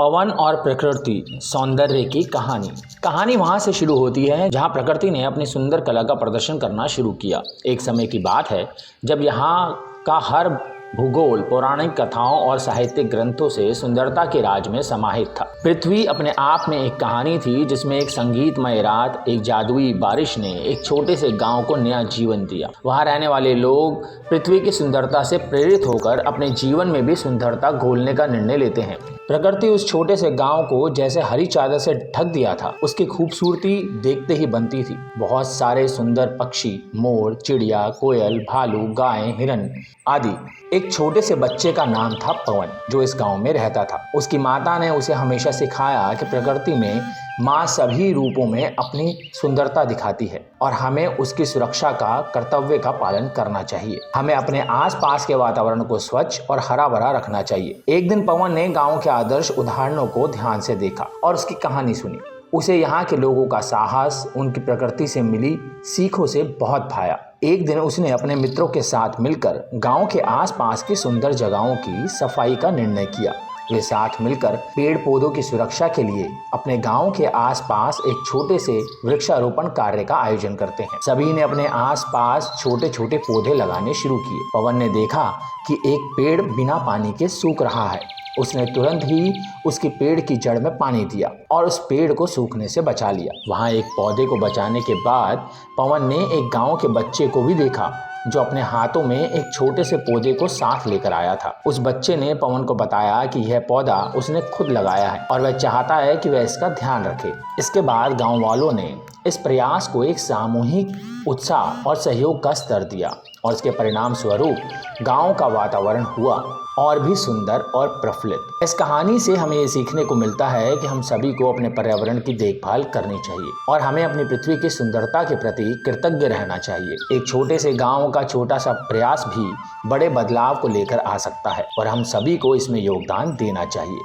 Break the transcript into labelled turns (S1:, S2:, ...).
S1: पवन और प्रकृति सौंदर्य की कहानी वहां से शुरू होती है जहां प्रकृति ने अपनी सुंदर कला का प्रदर्शन करना शुरू किया। एक समय की बात है जब यहाँ का हर भूगोल पौराणिक कथाओं और साहित्यिक ग्रंथों से सुंदरता के राज में समाहित था। पृथ्वी अपने आप में एक कहानी थी जिसमें एक संगीतमय रात, एक जादुई बारिश ने एक छोटे से गांव को नया जीवन दिया। वहां रहने वाले लोग पृथ्वी की सुंदरता से प्रेरित होकर अपने जीवन में भी सुंदरता घोलने का निर्णय लेते हैं। प्रकृति उस छोटे से गांव को जैसे हरी चादर से ढक दिया था। उसकी खूबसूरती देखते ही बनती थी। बहुत सारे सुंदर पक्षी, मोर, चिड़िया, कोयल, भालू, गाय, हिरन आदि। एक छोटे से बच्चे का नाम था पवन, जो इस गांव में रहता था। उसकी माता ने उसे हमेशा सिखाया कि प्रकृति में माँ सभी रूपों में अपनी सुंदरता दिखाती है और हमें उसकी सुरक्षा का कर्तव्य का पालन करना चाहिए। हमें अपने आसपास के वातावरण को स्वच्छ और हरा भरा रखना चाहिए। एक दिन पवन ने गांव के आदर्श उदाहरणों को ध्यान से देखा और उसकी कहानी सुनी। उसे यहाँ के लोगों का साहस, उनकी प्रकृति से मिली सीखों से बहुत भाया। एक दिन उसने अपने मित्रों के साथ मिलकर गांव के आसपास की सुंदर जगहों की सफाई का निर्णय किया। वे साथ मिलकर पेड़ पौधों की सुरक्षा के लिए अपने गांव के आसपास एक छोटे से वृक्षारोपण कार्य का आयोजन करते हैं। सभी ने अपने आसपास छोटे छोटे पौधे लगाने शुरू किए। पवन ने देखा कि एक पेड़ बिना पानी के सूख रहा है। उसने तुरंत ही उसकी पेड़ की जड़ में पानी दिया और उस पेड़ को सूखने से बचा लिया। वहां एक पौधे को बचाने के बाद पवन ने एक गांव के बच्चे को भी देखा जो अपने हाथों में एक छोटे से पौधे को साथ लेकर आया था। उस बच्चे ने पवन को बताया कि यह पौधा उसने खुद लगाया है और वह चाहता है कि वह इसका ध्यान रखे। इसके बाद गांव वालों ने इस प्रयास को एक सामूहिक उत्साह और सहयोग का स्तर दिया और इसके परिणाम स्वरूप गांव का वातावरण हुआ और भी सुंदर और प्रफुल्लित। इस कहानी से हमें ये सीखने को मिलता है कि हम सभी को अपने पर्यावरण की देखभाल करनी चाहिए और हमें अपनी पृथ्वी की सुंदरता के प्रति कृतज्ञ रहना चाहिए। एक छोटे से गांव का छोटा सा प्रयास भी बड़े बदलाव को लेकर आ सकता है और हम सभी को इसमें योगदान देना चाहिए।